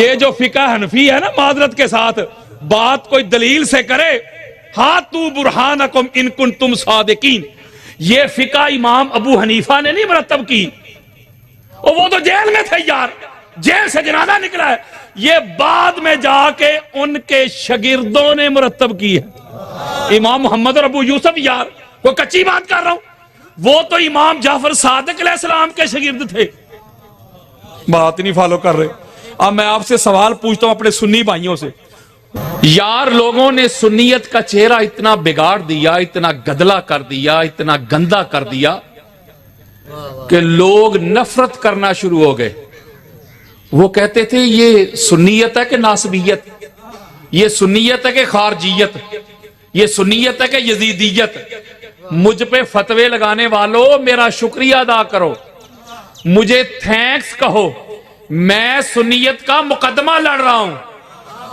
ये जो फिका हनफी है ना, मादरत के साथ बात कोई दलील से करे, हातू बुरहानकुम इन कुंतुम सादिकीन, ये फिका इमाम अबू हनीफा ने नहीं मरतब की, और वो तो जेल में थे यार, जेल से जनाजा निकला है, ये बाद में जाके उनके शागिर्दों ने मुरतब की है। इमाम मोहम्मद और अबू यूसुफ यार, वो कच्ची बात कर रहा हूं, वो तो इमाम जाफर सादिक अलैहिस्सलाम के शागिर्द थे। बात नहीं फॉलो कर रहे। अब मैं आपसे सवाल पूछता हूं अपने सुन्नी भाइयों से, यार लोगों ने सुन्नियत का चेहरा इतना बिगाड़ दिया, इतना गदला कर दिया, इतना गंदा कर दिया कि लोग नफरत करना शुरू हो गए। वो कहते थे ये सुन्नियत है कि नासबियत, ये सुन्नियत है कि खारजियत, ये सुन्नियत है कि यजीदियत। मुझ पे फतवे लगाने वालों मेरा शुक्रिया अदा करो, मुझे थैंक्स कहो, मैं सुन्नियत का मुकदमा लड़ रहा हूं।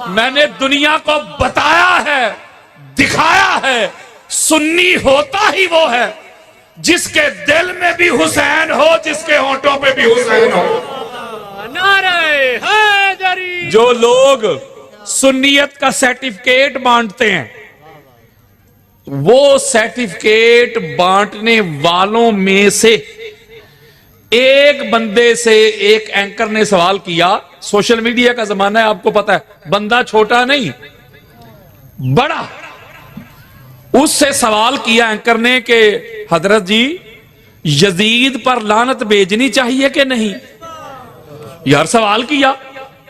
मैंने दुनिया को बताया है, दिखाया है, सुन्नी होता ही वो है जिसके दिल में भी हुसैन हो, जिसके होंठों पे भी हुसैन हो। नारे हैदरी। जो लोग सुन्नियत का सर्टिफिकेट बांटते हैं, वो सर्टिफिकेट बांटने वालों में से एक बंदे से एक एंकर ने सवाल किया, सोशल मीडिया का जमाना है आपको पता है, बंदा छोटा नहीं बड़ा, उससे सवाल किया एंकर ने कि हजरत जी यजीद पर लानत भेजनी चाहिए कि नहीं। यार सवाल किया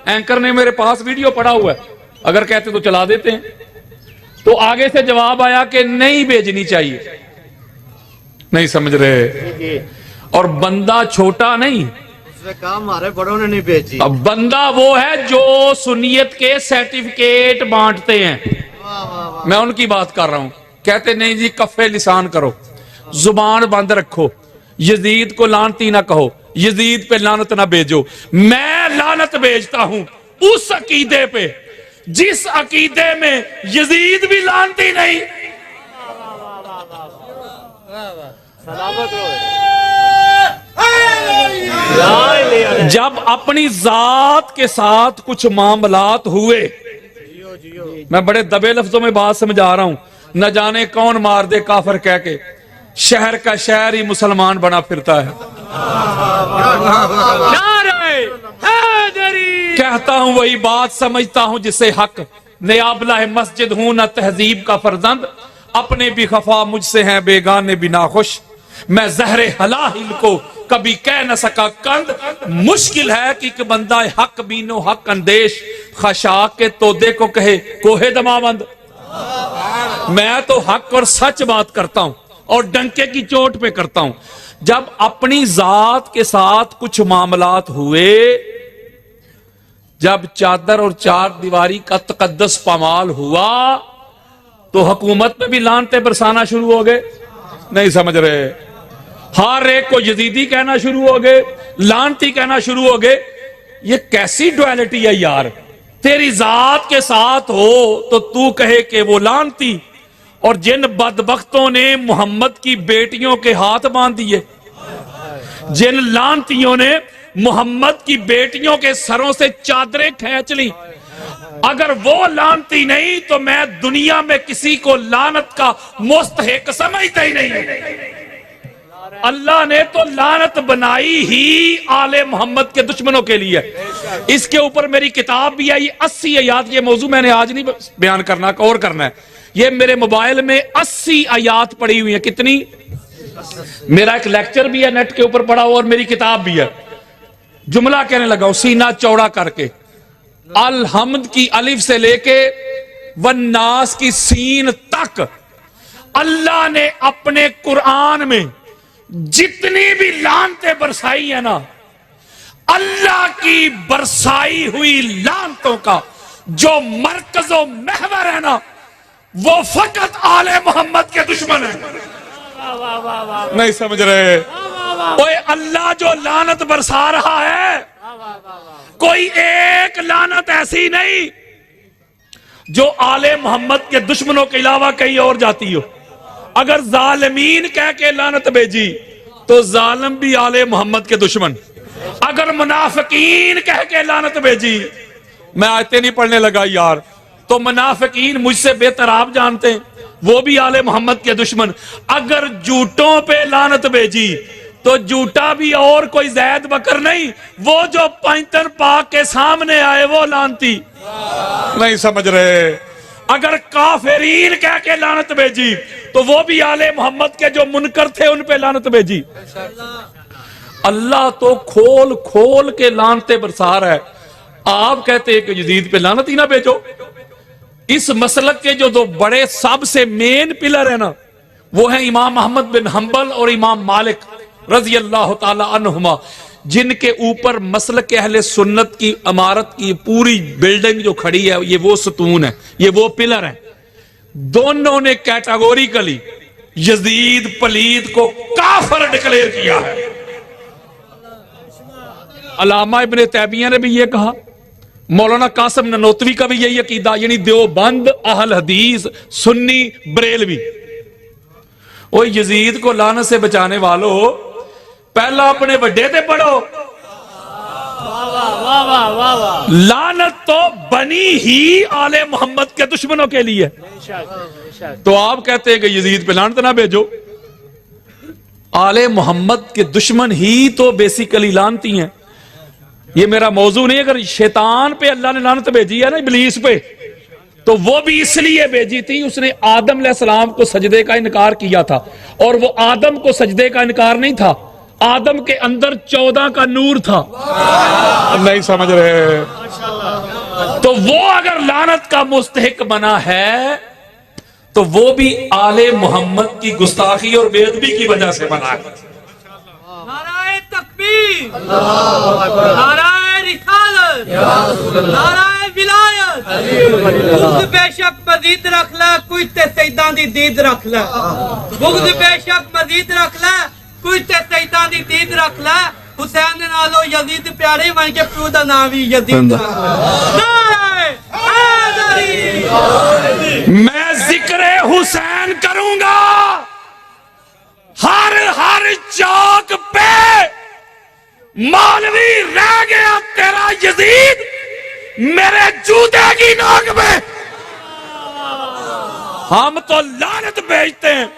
एंकर ने, मेरे पास वीडियो पड़ा हुआ है, अगर कहते तो चला देते हैं। तो आगे से जवाब आया कि नहीं भेजनी चाहिए। नहीं समझ रहे। और बंदा छोटा नहीं, काम हमारे बड़ों ने नहीं भेजी। अब बंदा वो है जो सुन्नियत के सर्टिफिकेट बांटते हैं, मैं उनकी बात कर रहा हूं। कहते नहीं जी कफे लिसान करो, जुबान बंद रखो, यजीद को लानती ना कहो, यजीद पे लानत ना भेजो। मैं लानत भेजता हूं उस अकीदे पे जिस अकीदे में यजीद भी लानती नहीं। जब अपनी जात के साथ कुछ मामलात हुए, मैं बड़े दबे लफ्जों में बात समझा रहा हूं, न जाने कौन मार दे काफिर कह के, शहर का शहर ही मुसलमान बना फिरता है। कहता हूं वही बात, समझता हूं जिसे हक, नयाबला है मस्जिद हूं न तहजीब का फर्जंद, अपने भी खफा मुझसे हैं बेगाने भी नाखुश, मैं जहरे हलाहिल को कभी कह न सका कंद। मुश्किल है कि बंदा हक बीनो हक अंदेश, खशाक के तोदे को कहे कोहे दमावंद। मैं तो हक और सच बात करता हूं और डंके की चोट पे करता हूं। जब अपनी जात के साथ कुछ मामलात हुए, जब चादर और चार दीवारी का तकद्दस पामाल हुआ, तो हुकूमत में भी लानते बरसाना शुरू हो गए। नहीं समझ रहे। हर एक को यजीदी कहना शुरू हो गए, लानती कहना शुरू हो गए। ये कैसी डुअलिटी है यार। तेरी जात के साथ हो तो तू कहे कि वो लानती, और जिन बदबख्तों ने मोहम्मद की बेटियों के हाथ बांध दिए, जिन लानतियों ने मोहम्मद की बेटियों के सरों से चादरें खींच ली, अगर वो लानती नहीं तो मैं दुनिया में किसी को लानत का मुस्तहिक समझता ही नहीं। अल्लाह ने तो लानत बनाई ही आले मोहम्मद के दुश्मनों के लिए। इसके ऊपर मेरी किताब भी है, ये 80 आयात। ये मौजू मैंने आज नहीं बयान करना, और करना है। ये मेरे मोबाइल में 80 आयात पड़ी हुई है। कितनी? मेरा एक लेक्चर भी है नेट के ऊपर पड़ा हुआ, और मेरी किताब भी है। जुमला कहने लगा सीना चौड़ा करके, अलहम्द की अलिफ से लेके वन्नास की सीन तक अल्लाह ने अपने कुरान में जितनी भी लानतें बरसाई है ना, अल्लाह की बरसाई हुई लानतों का जो मरकजो महवर है ना, वो फकत आले मोहम्मद के दुश्मन है। नहीं समझ रहे। ओए अल्लाह जो लानत बरसा रहा है, कोई एक लानत ऐसी नहीं जो आले मोहम्मद के दुश्मनों के अलावा कहीं और जाती हो। अगर जालिमीन कह के लानत भेजी तो जालिम भी आले मोहम्मद के दुश्मन। अगर मुनाफिकीन कह के लानत भेजी मैं आयतें नहीं पढ़ने लगा यार। तो मुनाफिकीन मुझसे बेहतर आप जानते हैं, वो भी आले मोहम्मद के दुश्मन। अगर झूठों पे लानत भेजी तो झूठा भी और कोई जैद बकर नहीं, वो जो पैंतन पाक के सामने आए वो लानती। नहीं समझ रहे। अगर काफिरीन कह के लानत भेजी तो वो भी आले मोहम्मद के जो मुनकर थे उन पे लानत भेजी। अल्लाह तो खोल खोल के लानते बरसा रहा है। आप कहते हैं कि यजीद पे लानत ही ना भेजो। इस मसलक के जो दो बड़े सबसे मेन पिलर है ना, वो है इमाम अहमद बिन हंबल और इमाम मालिक रजी अल्लाह ताला अन्हुमा, जिनके ऊपर मसलक के अहले सुन्नत की इमारत की पूरी बिल्डिंग जो खड़ी है, ये वो सतून है, ये वो पिलर है। दोनों ने कैटेगोरिकली यजीद पलीद को काफिर डिक्लेयर किया है। अल्लामा इब्ने तैमिया ने भी ये कहा, मौलाना कासिम ननोतवी का भी यही अकीदा, यानी देवबंद अहल हदीस सुन्नी बरेलवी। ओ यजीद को लानत से बचाने वालों, पहला अपने बड़े ते पढ़ो। लानत तो बनी ही आले मोहम्मद के दुश्मनों के लिए। तो आप कहते हैं कि यजीद पे लानत ना भेजो। आले मोहम्मद के दुश्मन ही तो बेसिकली लानती हैं। ये मेरा मौजू नहीं। अगर शैतान पे अल्लाह ने लानत भेजी है ना, इब्लीस पे, तो वो भी इसलिए भेजी थी, उसने आदम अलैहिस्सलाम को सजदे का इनकार किया था। और वो आदम को सजदे का इनकार नहीं था, आदम के अंदर 14 का नूर था। नहीं समझ रहे। तो वो अगर लानत का मुस्तहिक बना है तो वो भी आले मोहम्मद की गुस्ताखी और बेअदबी की वजह से बना है। नाराए तकबीर, नाराए रिसालत, नाराए विलायत। बुग़्ज़ बेशक मजीद रख ले, कुछ ते सैयदां दी दीद रख ले। बुग़्ज़ बेशक मजीद रख ले, कुछ ते सैयदां दी दीद रख ले। हुसैन नालो यजीद प्यारे बन के प्यो दा नाम भी यजीद। नाराए हैदरी। मैं जिक्र हुसैन करूंगा हर हर चौक पे। मौलवी रह गया तेरा यजीद मेरे जूते की नोक में। हम तो लानत भेजते हैं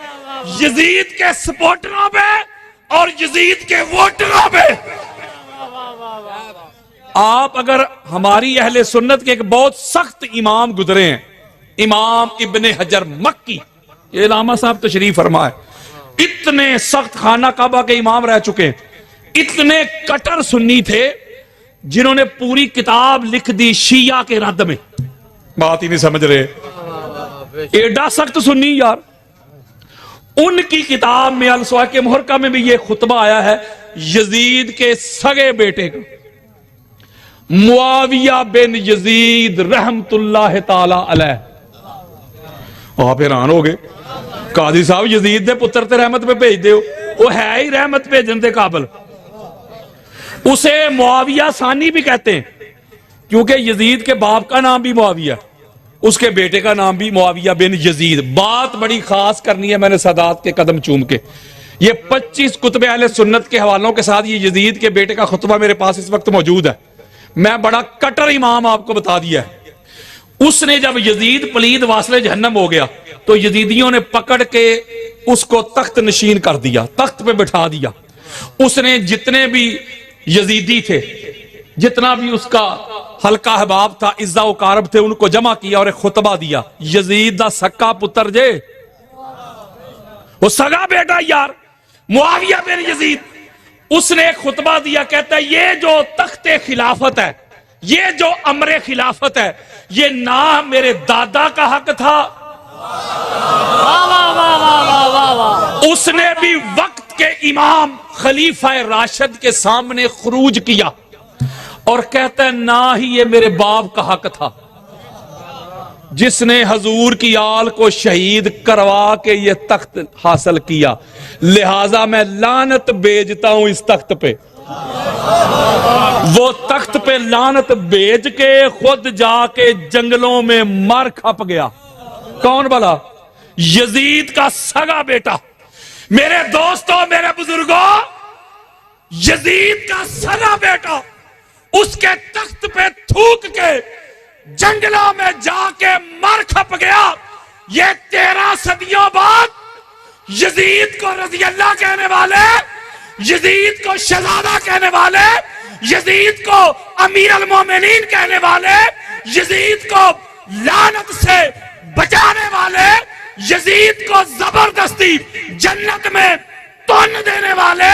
यजीद के सपोर्टरों पे और यजीद के वोटरों पे। आप अगर हमारी अहले सुन्नत के एक बहुत सख्त इमाम गुजरे हैं, इमाम इब्ने हजर मक्की, ये अल्लामा साहब तशरीफ फरमा है, इतने सख्त खाना काबा के इमाम रह चुके हैं, इतने कट्टर सुन्नी थे जिन्होंने पूरी किताब लिख दी शिया के रद्द में। बात ही नहीं समझ रहे। एडा सख्त सुन्नी यार। उनकी किताब में अल-सवा के मुहर्रका में भी ये खुतबा आया है यजीद के सगे बेटे का, मुआविया बिन यजीद रहमतुल्लाह ताला अलैह। आप हैरान हो गए, काजी साहब यजीद दे पुत्र ते रहमत पे भेज दो, वो है ही रहमत भेजन दे काबिल। उसे मुआविया सानी भी कहते हैं क्योंकि यजीद के बाप का नाम भी मुआविया, उसके बेटे का नाम भी मुआविया बिन यजीद। बात बड़ी खास करनी है मैंने सादात के कदम चूम के। ये 25 कुतबे अहले सुन्नत के हवालों के साथ ये यजीद के बेटे का खुतबा मेरे पास इस वक्त मौजूद है। मैं बड़ा कट्टर इमाम आपको बता दिया है। उसने जब यजीद पलीद वासले जहन्नम हो गया तो यजीदियों ने पकड़ के उसको तख्त नशीन कर दिया, तख्त पे बिठा दिया। उसने जितने भी यजीदी थे, जितना भी उसका हल्का अहबाब था, इज्जा उकारब थे, उनको जमा किया और एक खुतबा दिया। यजीद दा सक्का पुत्र जे, वो सगा बेटा यार मुआविया बिन यजीद, उसने एक खुतबा दिया। कहता है ये जो तख्ते खिलाफत है, ये जो अमरे खिलाफत है, ये ना मेरे दादा का हक था, उसने भी वक्त के इमाम खलीफा राशिद के सामने खुरूज किया और कहता है ना ही ये मेरे बाप का हक था, जिसने हजूर की आल को शहीद करवा के ये तख्त हासिल किया, लिहाजा मैं लानत भेजता हूं इस तख्त पे। वो तख्त पे लानत भेज के खुद जाके जंगलों में मर खप गया। कौन भला? यजीद का सगा बेटा। मेरे दोस्तों, मेरे बुजुर्गों, यजीद का सगा बेटा उसके तख्त पे थूक के जंगलों में जाके मर खप गया। ये 13 सदियों बाद यजीद को रज़ी अल्लाह कहने वाले, यजीद को शहजादा कहने वाले, यजीद को अमीर अल मोमिनीन कहने वाले, यजीद को लानत से बचाने वाले, यजीद को जबरदस्ती जन्नत में तुन देने वाले,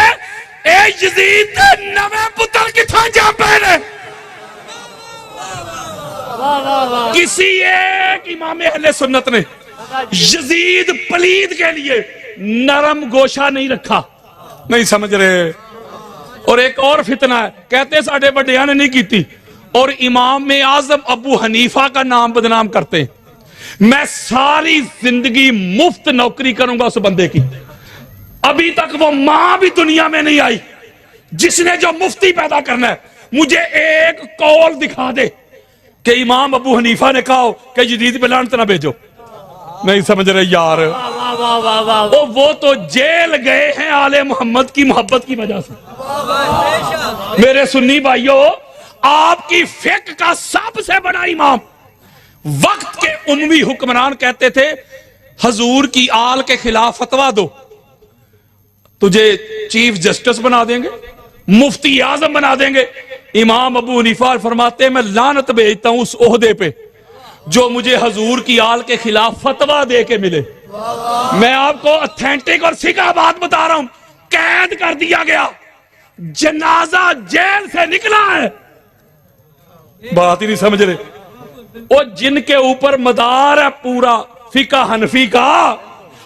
ए यजीद के नवे पुत्र किथों जा पहने। किसी एक इमाम अहले सुन्नत ने यजीद पलीद के लिए नरम गोशा नहीं रखा। नहीं समझ रहे। और एक और फितना है, कहते साडे वड्डिया ने नहीं की और इमाम आजम अबू हनीफा का नाम बदनाम करते हैं। मैं सारी जिंदगी मुफ्त नौकरी करूंगा उस बंदे की। अभी तक वो मां भी दुनिया में नहीं आई जिसने जो मुफ्ती पैदा करना है। मुझे एक कौल दिखा दे कि इमाम अबू हनीफा ने कहा कि यजीद पे लानत ना भेजो। नहीं समझ रहे यार। वो तो जेल गए हैं आले मोहम्मद की मोहब्बत की वजह से। मेरे सुन्नी भाइयों, आपकी फिक्र का सबसे बड़ा इमाम वक्त के उम्मी हुक्मरान कहते थे हजूर की आल के खिलाफ फतवा दो, तुझे चीफ जस्टिस बना देंगे, मुफ्ती आजम बना देंगे। इमाम अबू हनीफा फरमाते मैं लानत भेजता हूं उस ओहदे पे जो मुझे हजूर की आल के खिलाफ फतवा दे के मिले। मैं आपको ऑथेंटिक और सिका बात बता रहा हूं। कैद कर दिया गया, जनाजा जेल से निकला है। बात ही नहीं समझ रहे। वो जिनके ऊपर मदार है पूरा फिका हनफी का,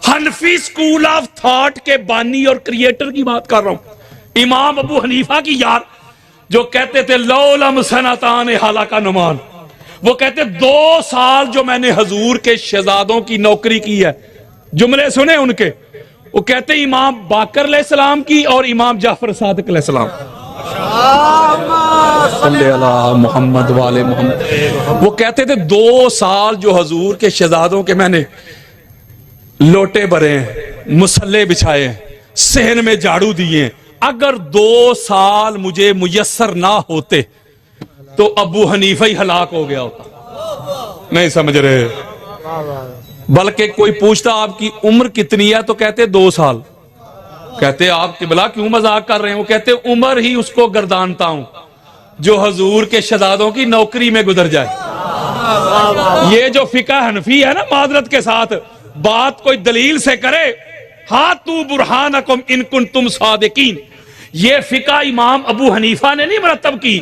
हनफी स्कूल ऑफ थॉट के बानी और क्रिएटर की बात कर रहा हूं। इमाम अबू हनीफा की यार जो कहते थे लौलम सनतान हाला का नुमान, वो कहते 2 साल जो मैंने हजूर के शहजादों की नौकरी की है, जुमले सुने उनके। वो कहते इमाम बाकर अलैहिस्सलाम की और इमाम जाफर सादिक अलैहिस्सलाम, मोहम्मद वाले मोहम्मद। वो कहते थे 2 साल जो हजूर के शहजादों के मैंने लोटे भरे हैं, मुसल्ले बिछाए हैं, सहन में झाड़ू दिए, अगर 2 साल मुझे मुयस्सर ना होते तो अबू हनीफा ही हलाक हो गया होता। नहीं समझ रहे। बल्कि कोई पूछता आपकी उम्र कितनी है तो कहते 2 साल। कहते आप किबला क्यों मजाक कर रहे हैं? वो कहते उम्र ही उसको गर्दानता हूं जो हजूर के शहजादों की नौकरी में गुजर जाए। ये जो फिका हनफी है ना, मादरत के साथ बात कोई दलील से करे, हातू बुरहानकुम इन कुंतुम सादिकीन, ये फिका इमाम अबू हनीफा ने नहीं मरतब की।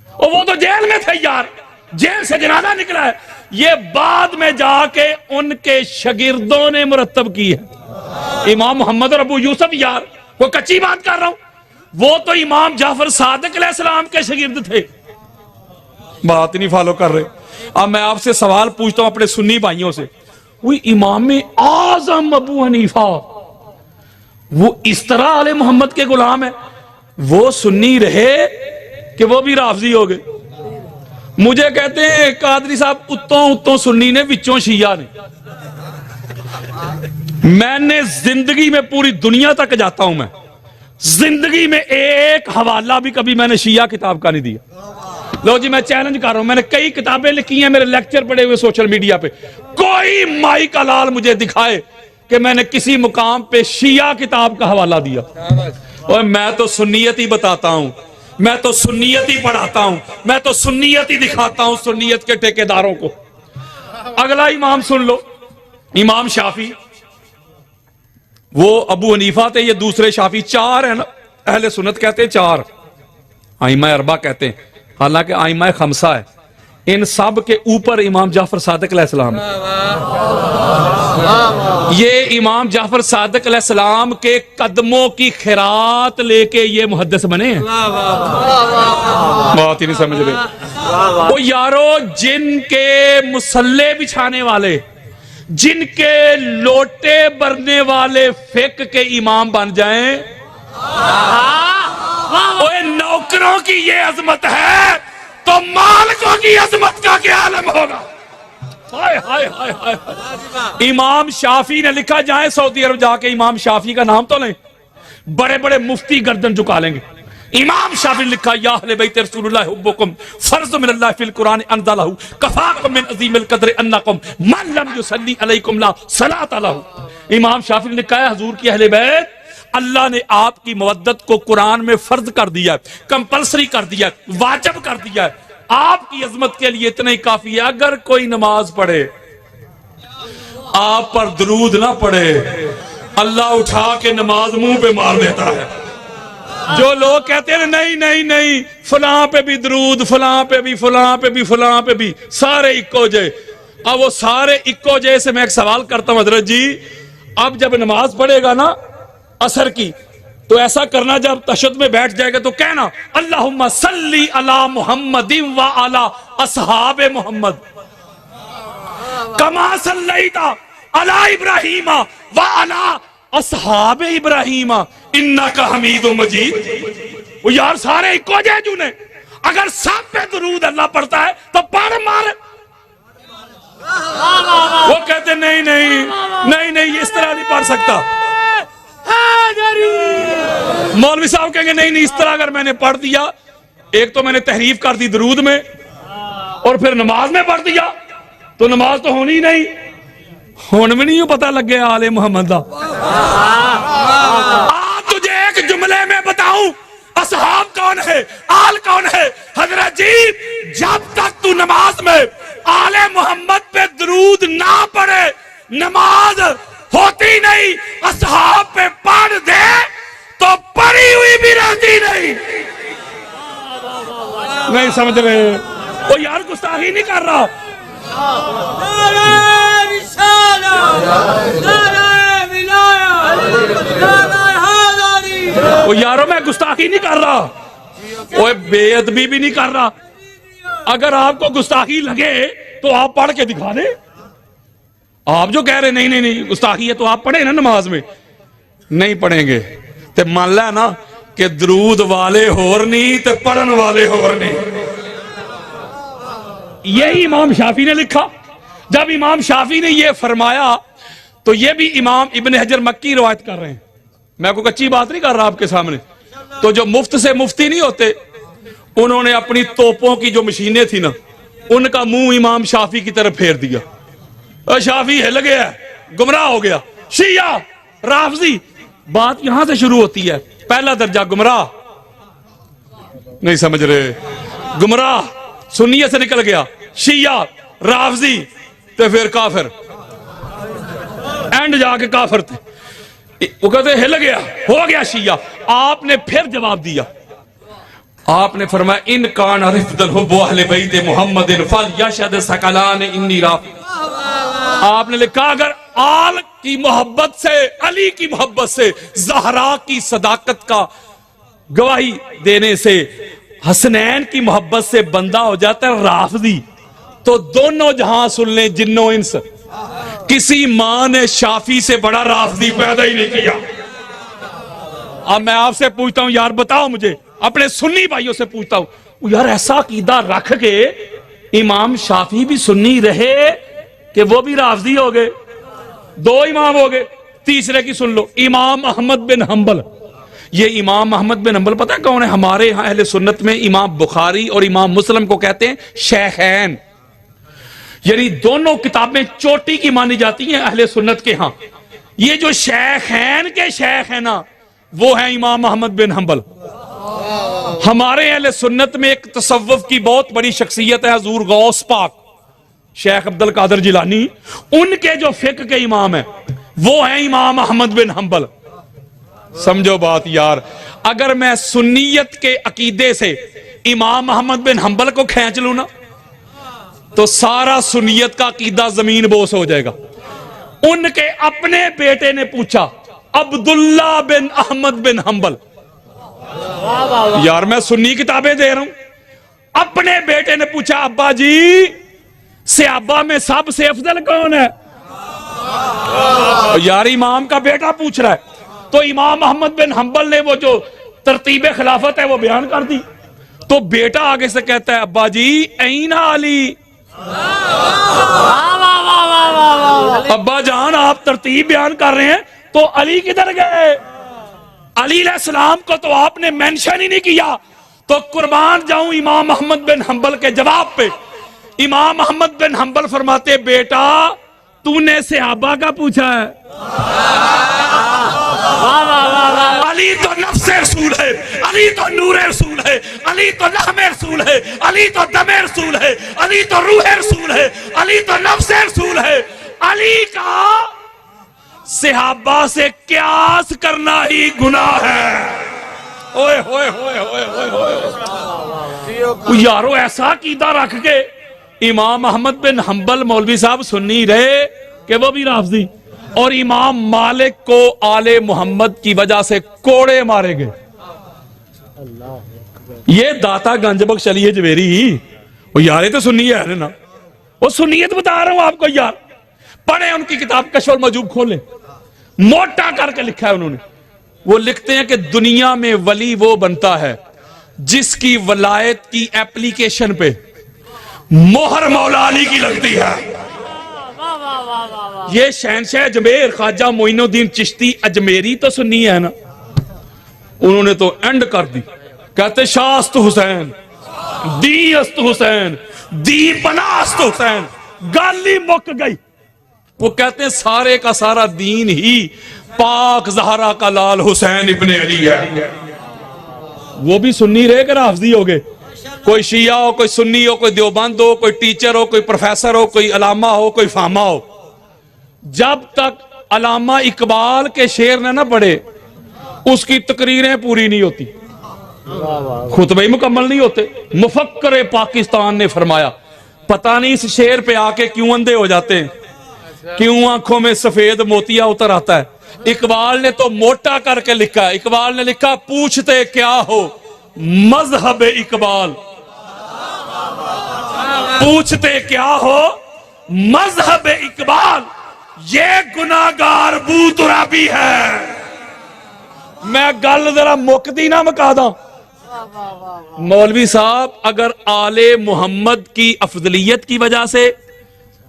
और वो तो जेल में थे यार, जेल से जनाजा निकला है। ये बाद में जाके उनके शगिर्दों ने मुरतब की है। इमाम मोहम्मद और अबू यूसुफ यार, वो कच्ची बात कर रहा हूं। वो तो इमाम जाफर सादिक अलैहिस्सलाम के शगिर्द थे। बात नहीं फॉलो कर रहे। अब मैं आपसे सवाल पूछता हूं अपने सुन्नी भाइयों से, वो इमाम आजम अबू हनीफा वो इस तरह आले मोहम्मद के गुलाम है? वो सुन्नी रहे कि वो भी राफजी हो गए? मुझे कहते हैं कादरी साहब उत्तों सुन्नी ने विचों शिया ने। मैंने जिंदगी में पूरी दुनिया तक जाता हूं, मैं जिंदगी में एक हवाला भी कभी मैंने शिया किताब का नहीं दिया। लो जी मैं चैलेंज कर रहा हूं, मैंने कई किताबें लिखी हैं, मेरे लेक्चर पड़े हुए सोशल मीडिया पे। कोई माई का लाल मुझे दिखाए कि मैंने किसी मुकाम पे शिया किताब का हवाला दिया। और मैं तो सुन्नियत ही बताता हूं, मैं तो सुन्नियत ही पढ़ाता हूं, मैं तो सुन्नियत ही दिखाता हूं सुन्नियत के ठेकेदारों को। अगला इमाम सुन लो, इमाम शाफी। वो अबू हनीफा थे, ये दूसरे शाफी। 4 है ना, अहले सुन्नत कहते हैं 4, आइमा अरबा कहते हैं, हालांकि आइमा खमसा है। इन सब के ऊपर इमाम जाफर सादिक अलैहिस्सलाम। ये इमाम जाफर सादिक अलैहिस्सलाम के कदमों की खिरात लेके ये मुहद्दिस बने हैं। बात ही नहीं समझ रहे। वो यारो जिनके मुसल्ले बिछाने वाले, जिनके लोटे भरने वाले फिक के इमाम बन जाएं, ओए नौकरों की ये अजमत है तो मालिकों की अजमत का क्या आलम होगा? हाय हाय हाय हाय। इमाम शाफी ने लिखा, जाए सऊदी अरब जाके इमाम शाफी का नाम तो लें, बड़े बड़े मुफ्ती गर्दन झुका लेंगे। इमाम शाफी ने लिखा या अहले बैत रसूलुल्लाह हुब्बुकुम फर्ज़ मिनल्लाह फिल कुरान अनज़लहु कफाकुम मिन अज़ीमिल क़द्र अन्नकुम मन लम युसल्ली अलैकुम ला सलात लहु। इमाम शाफी ने लिखा है हुजूर की अहले बैत, अल्लाह ने आपकी मवद्दत को कुरान में फर्ज कर दिया, कंपलसरी कर दिया, वाजिब कर दिया है। आपकी अजमत के लिए इतना ही काफी है। अगर कोई नमाज पढ़े आप पर दरूद ना पढ़े, अल्लाह उठा के नमाज मुंह पे मार देता है। जो लोग कहते हैं नहीं नहीं नहीं फलां पे भी दरूद, फलां पे भी, फलां पे भी, फलां पे भी, सारे इक्को जे। अब वो सारे इक्को जे से मैं एक सवाल करता हूं हजरत जी, अब जब नमाज पढ़ेगा ना असर की, तो ऐसा करना जब तशद्दुद में बैठ जाएगा तो कहना अल्लाहुम्मा सल्ली अला मुहम्मदिन व अला अस्हाबे मुहम्मद कमा सल्लैता अला इब्राहीमा व अला अस्हाबे इब्राहीमा इन्नका हमीदुम मजीद। वो यार सारे इक्को जैजू ने, अगर सब पे दरूद अल्लाह पढ़ता है तो पढ़ मार। वो कहते नहीं नहीं नहीं नहीं इस तरह नहीं पढ़ सकता। मौलवी साहब कहेंगे नहीं नहीं इस तरह अगर मैंने पढ़ दिया, एक तो मैंने तहरीफ कर दी दरूद में और फिर नमाज में पढ़ दिया तो नमाज तो होनी ही नहीं। हुण भी नहीं पता लगे आले मोहम्मद दा। आप तुझे एक जुमले में बताऊं असहाब कौन है, आल कौन है। हजरत जी जब तक तू नमाज में आले मोहम्मद पे दरूद ना पढ़े नमाज होती नहीं। असहाब पे पढ़ दे तो पढ़ी हुई भी रहती नहीं। नहीं समझ रहे? वो यार गुस्ताखी नहीं कर रहा। वो यारों मैं गुस्ताखी नहीं कर रहा, वो बेअदबी भी नहीं कर रहा। अगर आपको गुस्ताखी लगे तो आप पढ़ के दिखा दे। आप जो कह रहे नहीं नहीं नहीं गुस्ताखी है तो आप पढ़े ना नमाज में। नहीं पढ़ेंगे तो मान ला ना कि दरूद वाले होर नहीं तो पढ़न वाले होर नहीं। यही इमाम शाफी ने लिखा। जब इमाम शाफी ने यह फरमाया तो यह भी इमाम इब्न हजर मक्की रवायत कर रहे हैं। मैं कोई कच्ची बात नहीं कर रहा आपके सामने। तो जो मुफ्त से मुफ्ती नहीं होते, उन्होंने अपनी तोपों की जो मशीनें थी ना, उनका मुंह इमाम शाफी की तरफ फेर दिया। शाफी हिल गया, गुमराह हो गया। शिया राफजी, बात यहां से शुरू होती है। पहला दर्जा गुमराह, नहीं समझ रहे, गुमराह सुन्नियत से निकल गया, शिया राफजी तो फिर काफिर, एंड जाके काफिर थे। वो कहते हिल गया, हो गया शिया। आपने फिर जवाब दिया, आपने फरमाया इन कान रिफदल हुब्बु अहले बैत मुहम्मदिन फल यशहद सकलान इन्नी राफी। आपने लिखा अगर आल की मोहब्बत से, अली की मोहब्बत से, ज़हरा की सदाकत का गवाही देने से, हसनैन की मोहब्बत से बंदा हो जाता है राफदी, तो दोनों जहां सुन ले जिन्नो इंस, किसी मां ने शाफी से बड़ा राफदी पैदा ही नहीं किया। अब मैं आपसे पूछता हूं यार, बताओ मुझे, अपने सुन्नी भाइयों से पूछता हूं यार, ऐसा अकीदा रख के इमाम शाफी भी सुन्नी रहे कि वो भी राफदी हो गए? दो इमाम हो गए। तीसरे की सुन लो, इमाम अहमद बिन हंबल। ये इमाम अहमद बिन हंबल पता है कौन है? हमारे यहां अहले सुन्नत में इमाम बुखारी और इमाम मुस्लिम को कहते हैं शेखैन, यानी दोनों किताबें चोटी की मानी जाती हैं अहले सुन्नत के यहां। ये जो शेखैन के शेख है ना, वो है इमाम अहमद बिन हंबल। हमारे अहले सुन्नत में एक तसव्वुफ की बहुत बड़ी शख्सियत है हुजूर गौस पाक शेख अब्दुल कादिर जिलानी। उनके जो फिक्र के इमाम है वो है इमाम अहमद बिन हंबल। समझो बात यार, अगर मैं सुन्नियत के अकीदे से इमाम अहमद बिन हंबल को खींच लूं ना, तो सारा सुन्नियत का अकीदा जमीन बोस हो जाएगा। उनके अपने बेटे ने पूछा, अब्दुल्ला बिन अहमद बिन हंबल, यार मैं सुन्नी किताबें दे रहा हूं, अपने बेटे ने पूछा अब्बा जी सहाबा में सबसे अफजल कौन है? यार इमाम का बेटा पूछ रहा है। तो इमाम अहमद बिन हंबल ने वो जो तरतीब खिलाफत है वो बयान कर दी। तो बेटा आगे से कहता है अब्बा जी ऐना अली। अब्बा जान आप तरतीब बयान कर रहे हैं तो अली किधर गए? अली अलैहिस्सलाम को तो आपने मेंशन ही नहीं किया। तो कुर्बान जाऊं इमाम अहमद बिन हंबल के जवाब पे। इमाम अहमद बिन हंबल फरमाते, बेटा तूने सहाबा का पूछा है? अली तो नफ्से रसूल है, अली तो नूरे रसूल है, अली तो लहमे रसूल है, अली तो दमे रसूल है, अली तो रूहे रसूल है, अली तो नफ्से रसूल है। अली का सहाबा से क्यास करना ही गुनाह है। ओए होए होए होए होए होए। यारो ऐसा अकीदा रख के इमाम अहमद बिन हंबल मौलवी साहब सुन्नी रहे कि वो भी राफजी, और इमाम मालिक को आले मोहम्मद की वजह से कोड़े मारे गए। ये दाता गंज बख्श अली जवेरी वो यार तो सुन्नी है ना, वो सुन्नियत बता रहा हूं आपको यार। पढ़े उनकी किताब कशफुल मजूब खोले, मोटा करके लिखा है उन्होंने। वो लिखते हैं कि दुनिया में वली वो बनता है जिसकी वलायत की एप्लीकेशन पे मोहर मौला अली की लगती है। ये शहनशाह अजमेर ख्वाजा मोइनुद्दीन चिश्ती अजमेरी तो सुन्नी है ना, उन्होंने तो एंड कर दी। कहते शास्त हुसैन दी अस्त हुसैन दी बनास्त हुसैन, गाली मुक गई। वो कहते हैं सारे का सारा दीन ही पाक जहरा का लाल हुसैन इब्ने अली है। वो भी सुन्नी रहे कि राफजी हो गए। कोई शिया हो, कोई सुन्नी हो, कोई देवबंद हो, कोई टीचर हो, कोई प्रोफेसर हो, कोई अलामा हो, कोई फामा हो, जब तक अलामा इकबाल के शेर ने ना पढ़े उसकी तकरीरें पूरी नहीं होती, खुतबे मुकम्मल नहीं होते। मुफक्कर पाकिस्तान ने फरमाया, पता नहीं इस शेर पे आके क्यों अंधे हो जाते हैं, क्यों आंखों में सफेद मोतिया उतर आता है। इकबाल ने तो मोटा करके लिखा है। इकबाल ने लिखा, पूछते क्या हो मजहब इकबाल, पूछते क्या हो मजहब इकबाल, ये गुनाहगार बूतुराबी है। मैं गल जरा मुकदी ना मुका दा। मौलवी साहब अगर आले मोहम्मद की अफजलियत की वजह से,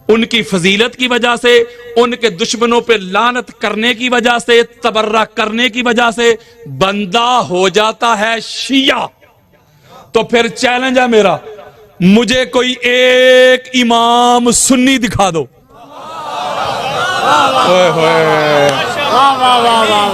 उनकी फजीलत की वजह से, उनके दुश्मनों पे लानत करने की वजह से, तबर्रा करने की वजह से बंदा हो जाता है शिया, तो फिर चैलेंज है मेरा, मुझे कोई एक इमाम सुन्नी दिखा दो।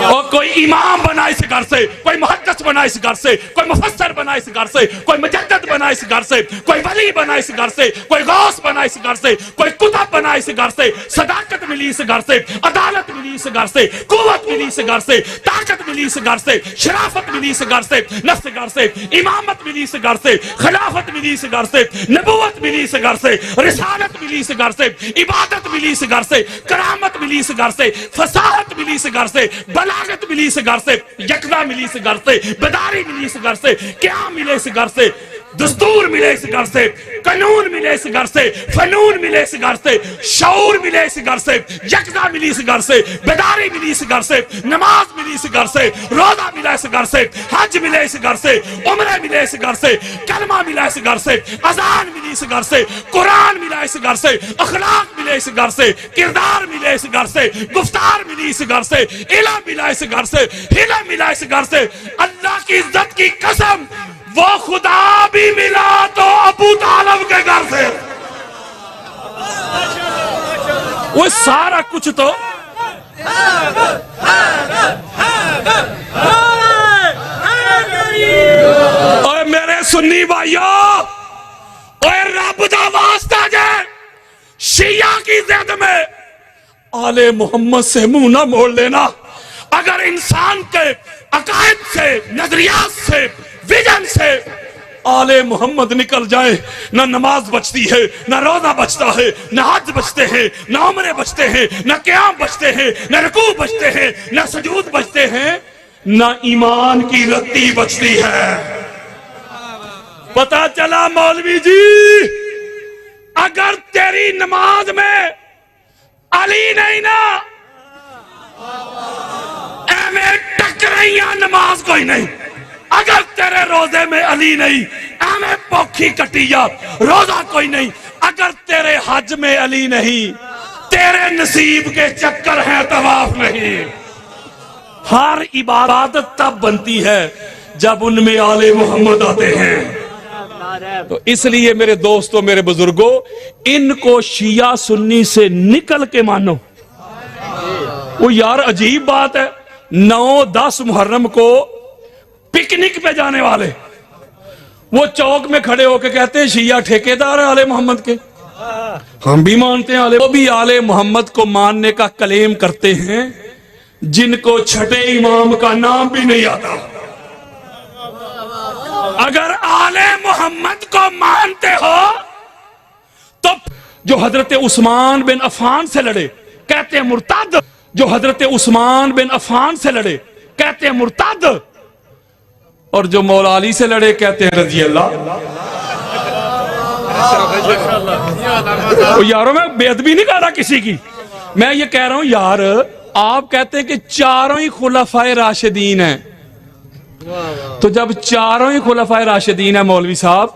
और कोई इमाम बना इस घर से, कोई मुहद्दिस बना इस घर से, कोई मुफस्सिर बना इस घर से, कोई मुजद्दिद बना इस घर से, कोई वली बना इस घर से, कोई गौस बना इस घर से, कोई कुतुब बना इस घर से, सदाकत मिली इस घर से, अदालत मिली इस घर से, कुव्वत मिली इस घर से, ताकत मिली इस घर से, शराफत मिली इस घर से, नफ्स घर से, इमामत मिली इस घर से, खिलाफत मिली इस घर से, नबूवत मिली इस घर से, रिसालत मिली इस घर से, इबादत मिली इस घर से, करामत मिली इस घर से, फसाहत मिली इस घर से, बलागत मिली इस घर से, यकदा मिली इस घर से, बेदारी मिली इस घर से, क्या मिले इस घर से, दस्तूर मिले इस घर से, कानून मिले इस घर से, फनून मिले इस घर से, शऊर मिले इस घर से, यकदा मिली इस घर से, बेदारी मिली इस घर से, नमाज मिली इस घर से, रोजा मिला इस घर से, हज मिले इस घर से, उम्र मिले इस घर से, कलमा मिला इस घर से, अजान मिली इस घर से, कुरान मिला इस घर से, अखलाक मिले इस घर से, किरदार मिले इस घर से, गुफ्तार मिली इस घर से, इल्म मिला इस घर से, हिलम मिला इस घर से। अल्लाह की इज्जत की कसम, वो खुदा भी मिला तो अबू तालिब के घर से। वो सारा कुछ तो ओए मेरे सुन्नी भाइयों, ओए रब दा वास्ता जे शिया की जिद में आले मोहम्मद से मुंह ना मोड़ लेना। अगर इंसान के अकायद से, नजरियात से, विजन से आले मोहम्मद निकल जाए, ना नमाज बचती है, ना रोजा बचता है, ना हज बचते हैं, ना उम्रे बचते हैं, ना क़याम बचते हैं, ना रुकू बचते हैं, ना सुजूद बचते हैं, ना ईमान की रत्ती बचती है। पता चला मौलवी जी, अगर तेरी नमाज में अली नहीं ना, एमें टकराइया नमाज कोई नहीं। अगर तेरे रोजे में अली नहीं, एमें पोखी कटिया रोजा कोई नहीं। अगर तेरे हज में अली नहीं, तेरे नसीब के चक्कर हैं, तवाफ नहीं। हर इबादत तब बनती है जब उनमें आले मोहम्मद आते हैं। तो इसलिए मेरे दोस्तों, मेरे बुजुर्गों, इनको शिया सुन्नी से निकल के मानो। वो यार अजीब बात है, 9-10 मुहर्रम को पिकनिक पे जाने वाले वो चौक में खड़े होकर कहते हैं शिया ठेकेदार है आले मोहम्मद के। हम भी मानते हैं आले, वो भी आले मोहम्मद को मानने का क्लेम करते हैं जिनको छठे इमाम का नाम भी नहीं आता। अगर आले मोहम्मद को मानते हो तो जो हजरत उस्मान बिन अफान से लड़े कहते हैं मुर्ताद, जो हजरत उस्मान बिन अफान से लड़े कहते हैं मुर्ताद, और जो मौला अली से लड़े कहते हैं रजी अल्लाह। तो यारों, मैं बेअदबी नहीं कर रहा किसी की, मैं ये कह रहा हूं यार, आप कहते हैं कि चारों ही खुलाफाए राशिदीन हैं, तो जब चारों ही खुलाफाए राशिदीन है मौलवी साहब,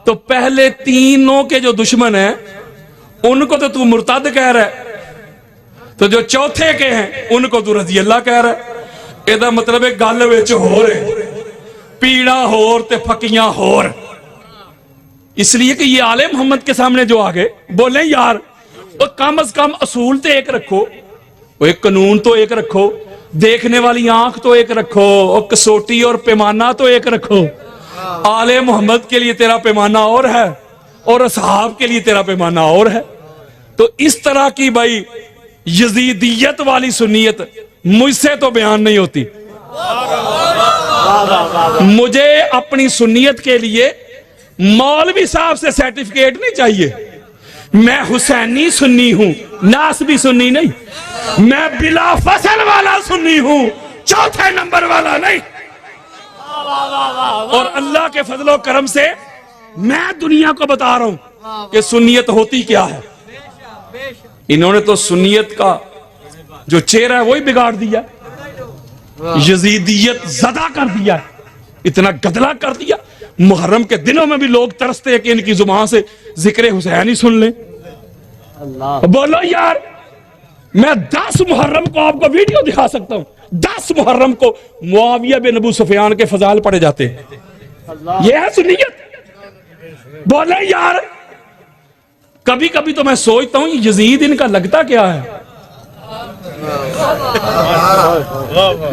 तो पहले तीनों के जो दुश्मन हैं उनको तो तू मुर्ताद कह रहा है, तो जो चौथे के हैं उनको तू रजी अल्लाह कह रहा है। एदा मतलब है गल विच होर है, पीड़ा होर ते फकियां होर। इसलिए कि ये आले मोहम्मद के सामने जो आगे बोले यार, वो कम से कम असूल तो एक रखो, वो एक कानून तो एक रखो, देखने वाली आंख तो एक रखो, और कसौटी और पैमाना तो एक रखो। आले मोहम्मद के लिए तेरा पैमाना और है और असहाब के लिए तेरा पैमाना और है। तो इस तरह की भाई यजीदियत वाली सुन्नियत मुझसे तो बयान नहीं होती। मुझे अपनी सुन्नियत के लिए मौलवी साहब से सर्टिफिकेट नहीं चाहिए। मैं हुसैनी सुन्नी हूं, नासबी सुन्नी नहीं। मैं बिला फसल वाला सुन्नी हूं, चौथे नंबर वाला नहीं। और अल्लाह के फजलो करम से मैं दुनिया को बता रहा हूं कि सुन्नियत होती क्या है। इन्होंने तो सुन्नियत का जो चेहरा है वही बिगाड़ दिया, यजीदियत ज़दा कर दिया, इतना गदला कर दिया। मुहर्रम के दिनों में भी लोग तरसते हैं कि इनकी जुबान से जिक्र हुसैन ही सुन लें। बोलो यार, मैं 10 मुहर्रम को आपको वीडियो दिखा सकता हूं, 10 मुहर्रम को मुआविया बिन अबू सुफियान के फजाइल पढ़े जाते हैं। यह है सुन्नियत। बोले यार, कभी कभी तो मैं सोचता हूं यजीद इनका लगता क्या है।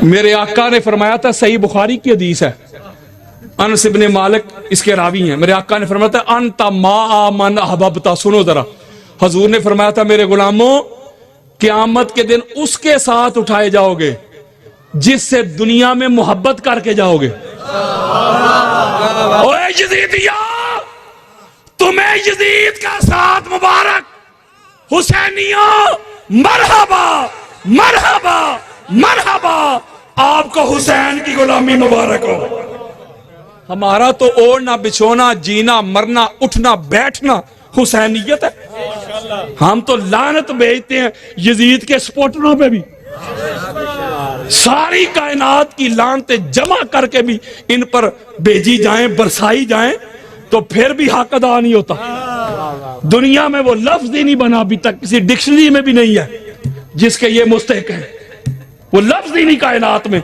मेरे आका ने फरमाया था, सही बुखारी की हदीस है, अनस इब्ने मालिक इसके रावी हैं। मेरे आका ने फरमाया था, अंता मा मन अहबब्ता। सुनो जरा, हजूर ने फरमाया था, मेरे गुलामों, क़यामत के दिन उसके साथ उठाए जाओगे जिससे दुनिया में मोहब्बत करके जाओगे। ओए यजीदिया, तुम्हें यजीद का साथ मुबारक। हुसैनियों, मरहबा मरहबा मरहबा, आपको हुसैन की गुलामी मुबारक हो। हमारा तो ओढ़ना बिछोना, जीना मरना, उठना बैठना हुसैनियत है। हम तो लानत भेजते हैं यजीद के सपोर्टरों पे भी। सारी कायनात की लानतें जमा करके भी इन पर भेजी जाएं, बरसाई जाएं, तो फिर भी हक अदा नहीं होता। दुनिया में वो लफ्ज ही नहीं बना अभी तक, किसी डिक्शनरी में भी नहीं है जिसके ये मुस्तहिक है। वो लफ्ज ही नहीं कायनात में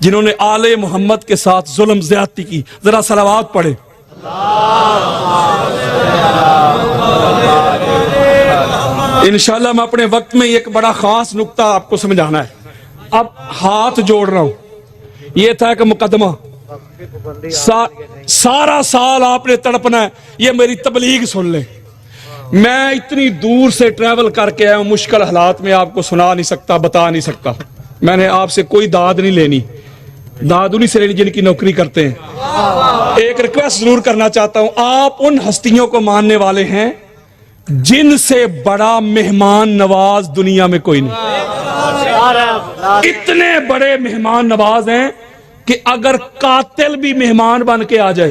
जिन्होंने आले मोहम्मद के साथ जुल्म ज्यादती की। जरा सलावात पढ़े। इंशाल्लाह मैं अपने वक्त में एक बड़ा खास नुक्ता आपको समझाना है। अब हाथ जोड़ रहा हूं, यह था कि मुकदमा सारा साल आपने तड़पना है, ये मेरी तबलीग सुन ले। मैं इतनी दूर से ट्रैवल करके आया हूं, मुश्किल हालात में आपको सुना नहीं सकता, बता नहीं सकता। मैंने आपसे कोई दाद नहीं लेनी, दाद उन्हीं से लेनी जिनकी नौकरी करते हैं। एक रिक्वेस्ट जरूर करना चाहता हूं, आप उन हस्तियों को मानने वाले हैं जिनसे बड़ा मेहमान नवाज दुनिया में कोई नहीं। इतने बड़े मेहमान नवाज हैं कि अगर कातिल भी मेहमान बन के आ जाए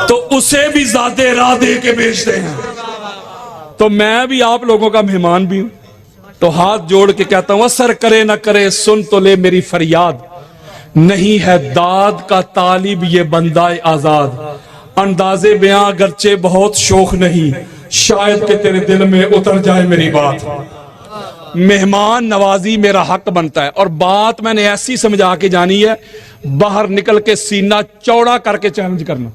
तो उसे भी ज़ाते राह दे के भेजते हैं। तो मैं भी आप लोगों का मेहमान भी हूं, तो हाथ जोड़ के कहता हूं, असर करे ना करे सुन तो ले मेरी फरियाद, नहीं है दाद का तालिब ये बंदा आजाद। अंदाजे बयां अगरचे बहुत शौक नहीं, शायद कि तेरे दिल में उतर जाए मेरी बात। मेहमान नवाजी मेरा हक बनता है। और बात मैंने ऐसी समझा के जानी है, बाहर निकल के सीना चौड़ा करके चैलेंज करना।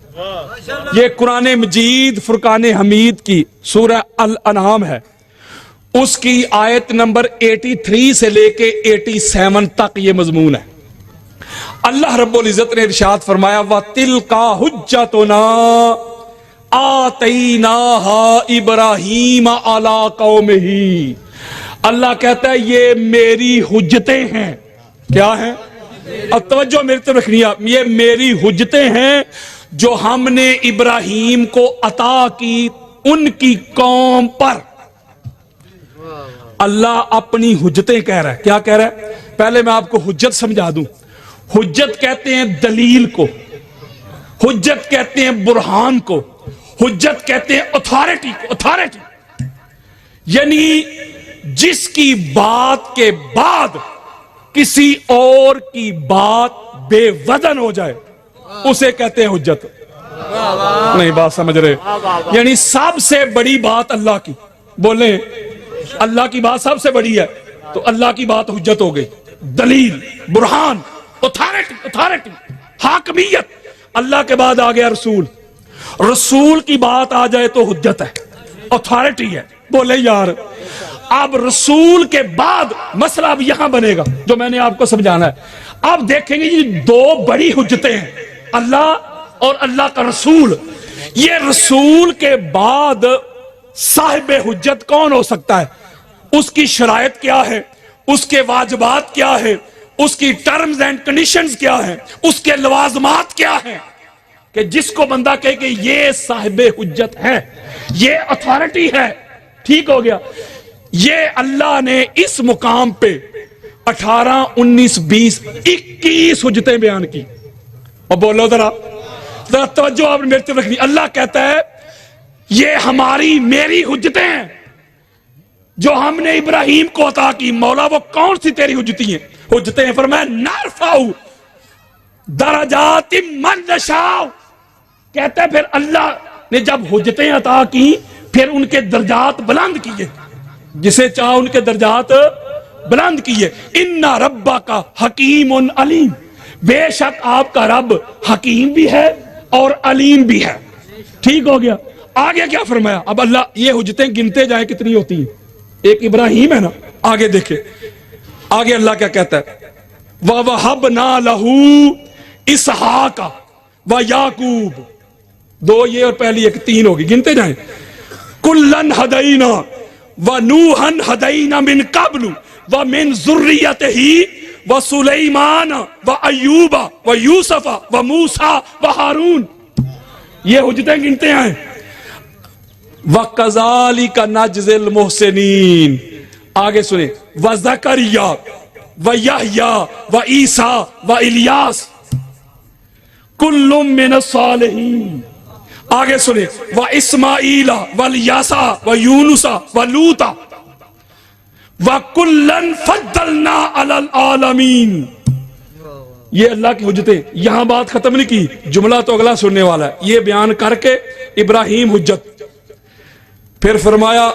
ये कुरान मजीद फुरकान हमीद की सूरह अल अनाम है, उसकी आयत नंबर 83 से लेके 87 तक ये मजमून है। अल्लाह रब्बुल इज्जत ने इरशाद फरमाया, व तिलका हुज्जतुना आतैनाहा इब्राहीम अला कौमिही। अल्लाह कहता है ये मेरी हुज्जतें हैं। क्या है? अब तवज्जो मेरी तरफ रखनी है, ये मेरी हुज्जतें हैं जो हमने इब्राहीम को अता की उनकी कौम पर। अल्लाह अपनी हुज्जतें कह रहा है। क्या कह रहा है? पहले मैं आपको हुज्जत समझा दूं। हुज्जत कहते हैं दलील को, हुज्जत कहते हैं बुरहान को, हुज्जत कहते हैं अथॉरिटी को। अथॉरिटी यानी जिसकी बात के बाद किसी और की बात बेवजन हो जाए उसे कहते हैं हुज्जत। नहीं बात समझ रहे? यानी सबसे बड़ी बात अल्लाह की, बोले अल्लाह की बात सबसे बड़ी है तो अल्लाह की बात हुज्जत हो गई। दलील, बुरहान, अथॉरिटी, अथॉरिटी, हाकमियत। अल्लाह के बाद आ गया रसूल, रसूल की बात आ जाए तो हुज्जत है, अथॉरिटी है। बोले यार अब रसूल के बाद मसला अब यहां बनेगा जो मैंने आपको समझाना है। अब देखेंगे ये दो बड़ी हुज्जतें हैं, अल्लाह और अल्लाह का रसूल। ये रसूल के बाद साहिब हुज्जत कौन हो सकता है, उसकी शरायत क्या है, उसके वाजिबात क्या है, उसकी टर्म्स एंड कंडीशंस क्या है, उसके लवाजमात क्या है, कि जिसको बंदा कहे कि ये साहिब हुज्जत है, ये अथॉरिटी है। ठीक हो गया। ये अल्लाह ने इस मुकाम पे 18, 19, 20, 21 हुज्जतें बयान की। और बोलो जरा तवज्जो आपने मेरी तरफ रखनी। अल्लाह कहता है ये हमारी मेरी हुज्जतें हैं जो हमने इब्राहीम को अता की। मौला वो कौन सी तेरी हुज्जतें हैं? हुज्जतें फरमाया नरफाउ दरजातिम मन नशाउ। कहते हैं फिर अल्लाह ने जब हुज्जतें अता की फिर उनके दर्जात बुलंद किए, जिसे चाह उनके दर्जात बुलंद किए। इन्ना रब्बा का हकीम अलीम, बेशक आपका रब हकीम भी है और अलीम भी है। ठीक हो गया। आगे क्या फरमाया? अब अल्लाह ये हुज्जतें गिनते जाए कितनी होती हैं। एक इब्राहीम है ना, आगे देखे आगे अल्लाह क्या कहता है, व वहबना लहू इसहाका व याकूब। दो ये और पहली एक, तीन होगी, गिनते जाए। कुल्लन हदैना व नूहन हदैना मिन कब्लु व मिन ज़ुर्रियतिही व सुलैमान व अय्यूबा व यूसुफ व मूसा व हारून। ये हुज्जतें गिनते हैं। व कज़ालिका नज्ज़िल मुहसिनीन। आगे सुने, व ज़करिया व यहया व ईसा व इलियास कुल्लुम मिनस सालिहीन। आगे सुने, व इस्माईला व यासा व यूनुसा व लूता व कुल्लन फद्दलना अलल आलमीन। ये अल्लाह की हुज्जतें। यहां बात खत्म नहीं की, जुमला तो अगला सुनने वाला है। ये बयान करके इब्राहीम हुज्जत, फिर फरमाया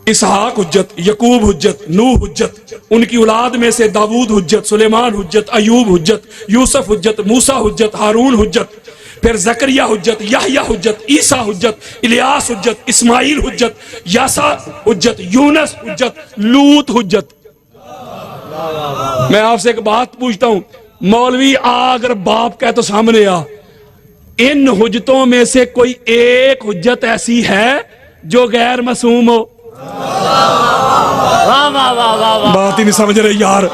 इसहाक हुज्जत, यकूब हुज्जत, नूह हुज्जत, उनकी औलाद में से दाऊद हुज्जत, सुलेमान हुज्जत, अयूब हुज्जत, यूसुफ हुज्जत, मूसा हुज्जत, हारून हुज्जत, फिर जकरिया हुज्जत, याहया हुज्जत, ईसा हुज्जत, इलियास हुज्जत, इस्माइल हुज्जत, यासा हुज्जत, यूनस हुज्जत, लूत हुज्जत। मैं आपसे एक बात पूछता हूं, मौलवी अगर बाप कहे तो सामने आ, इन हुज्जतों में से कोई एक हुज्जत ऐसी है जो गैर मासूम हो? बात ही नहीं समझ रहे यार।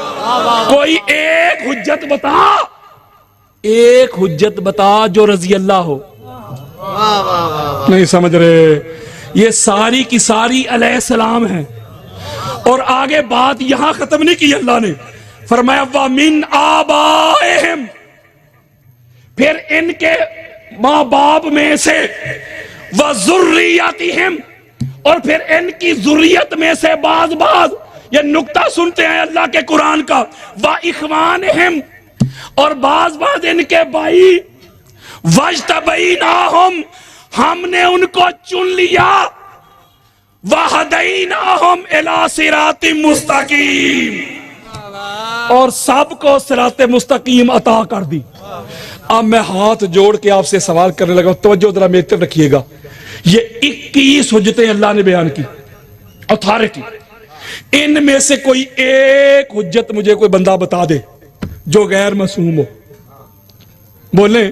कोई एक हुज्जत बता, एक हुज्जत बता जो रजी अल्लाह हो। नहीं समझ रहे। ये सारी की सारी अलैहिस्सलाम है। और आगे बात यहां खत्म नहीं की, अल्लाह ने फरमाया व मिन आबाइहिम, फिर इनके माँ बाप में से, व ज़ुर्रियतिहिम, और फिर इनकी ज़ुर्रियत में से बाज बाज। ये नुक्ता सुनते हैं अल्लाह के कुरान का। व इख्वानिहिम, और बाज बाज इनके भाई। वज्तबैनाहुम, हमने उनको चुन लिया। वहदैनाहुम इला सिरातिम मुस्तकीम, और सबको सिराते मुस्तकीम अता कर दी। अब मैं हाथ जोड़ के आपसे सवाल करने लगा, तवज्जो जरा मेरी तरफ रखिएगा। ये 21 हुज्जतें अल्लाह ने बयान की, अथॉरिटी। इनमें से कोई एक हुज्जत मुझे कोई बंदा बता दे जो गैर मासूम हो। बोले,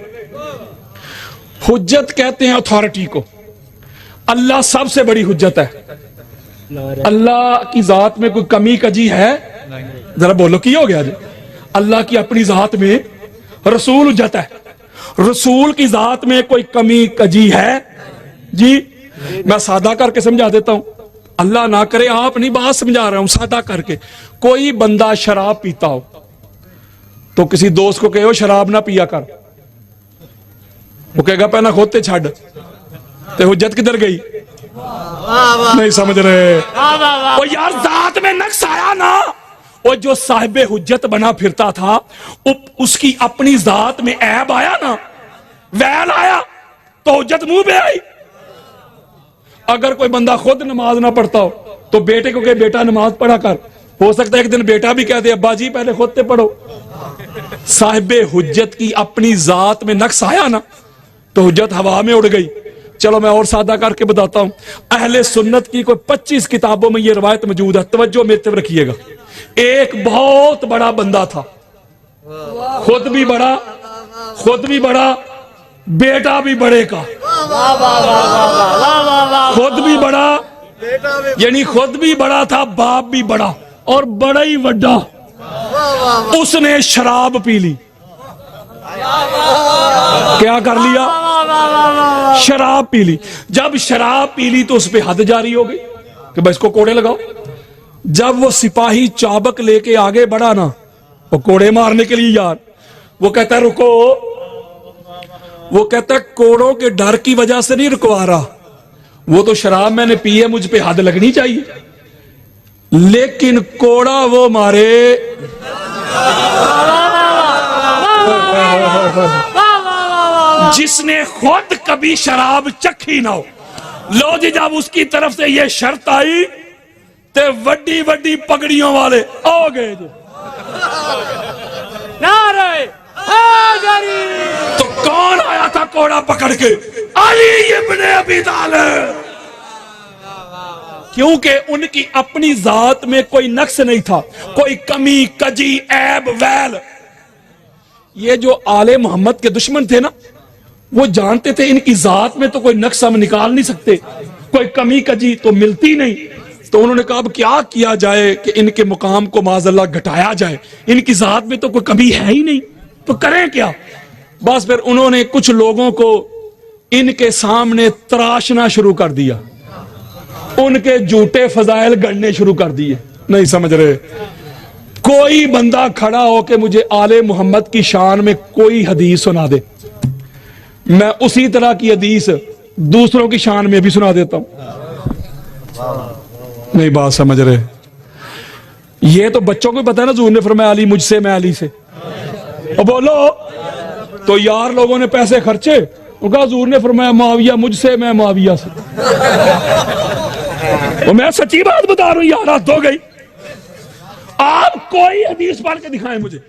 हुज्जत कहते हैं अथॉरिटी को। अल्लाह सबसे बड़ी हुज्जत है। अल्लाह की जात में कोई कमी कजी है? जरा बोलो, की हो गया जी? अल्लाह की अपनी जात में रसूल हुज्जत है। रसूल की जात में कोई कमी कजी है जी? मैं सादा करके समझा देता हूं, अल्लाह ना करे, आप नहीं बात समझा रहा हूं, सादा करके। कोई बंदा शराब पीता हो तो किसी दोस्त को कहो शराब ना पिया कर, वो कहेगा पहना खोते छड़, ते हुज्जत किधर गई? नहीं समझ रहे? वो यार जात में नक्स आया ना। वो जो साहिबे हुज्जत बना फिरता था, उसकी अपनी जात में ऐब आया ना, वैल आया, तो हुज्जत मुंह पे आई। अगर कोई बंदा खुद नमाज ना पढ़ता हो तो बेटे को कहे बेटा नमाज पढ़ा कर, हो सकता है एक दिन बेटा भी कह दे अब्बा जी पहले खुद ते पढ़ो। साहिबे हुज्जत की अपनी जात में नक्स आया ना, तो हुज्जत हवा में उड़ गई। चलो मैं और सादा करके बताता हूं। अहले सुन्नत की कोई 25 किताबों में यह रवायत मौजूद है, तवज्जो मेरे तरफ रखिएगा। एक बहुत बड़ा बंदा था, खुद भी बड़ा, बेटा भी बड़े का, खुद भी बड़ा, यानी खुद भी बड़ा था, बाप भी बड़ा, और बड़ा ही वड्डा। उसने शराब पी ली। क्या कर लिया? शराब पी ली। जब शराब पी ली तो उस पर हद जारी हो गई कि बस इसको कोड़े लगाओ। जब वो सिपाही चाबक लेके आगे बढ़ा ना, वो कोड़े मारने के लिए यार, वो कहता रुको, वो कहता कोड़ों के डर की वजह से नहीं रुकवा रहा, वो तो शराब मैंने पी है, मुझ पे हद लगनी चाहिए। लेकिन कोड़ा वो मारे जिसने खुद कभी शराब चखी ना हो। लो जी, जब उसकी तरफ से ये शर्त आई तो वड्डी वड्डी पगड़ियों वाले आ गए जी। नारे हैदरी। तो कौन आया था कोड़ा पकड़ के? अली इब्ने अबी तालिब। क्योंकि उनकी अपनी जात में कोई नक्स नहीं था, कोई कमी कजी ऐब वैल। ये जो आले मोहम्मद के दुश्मन थे ना, वो जानते थे इनकी जात में तो कोई नक्स हम निकाल नहीं सकते, कोई कमी कजी तो मिलती नहीं। तो उन्होंने कहा अब क्या किया जाए कि इनके मुकाम को माज़अल्लाह घटाया जाए, इनकी जात में तो कोई कमी है ही नहीं, तो करें क्या? बस फिर उन्होंने कुछ लोगों को इनके सामने तराशना शुरू कर दिया, उनके झूठे फजाइल गढ़ने शुरू कर दिए। नहीं समझ रहे? कोई बंदा खड़ा हो के मुझे आले मोहम्मद की शान में कोई हदीस सुना दे, मैं उसी तरह की हदीस दूसरों की शान में भी सुना देता हूं। नहीं बात समझ रहे? ये तो बच्चों को पता है ना, हुजूर ने फरमाया अली मुझसे मैं अली से। और बोलो तो यार लोगों ने पैसे खर्चे, उनका हुजूर ने फरमाया मुआविया मुझसे मैं मुआविया से। और मैं सच्ची बात बता रहा हूं यार, हद हो गई। आप कोई हदीस पढ़ के दिखाएं मुझे।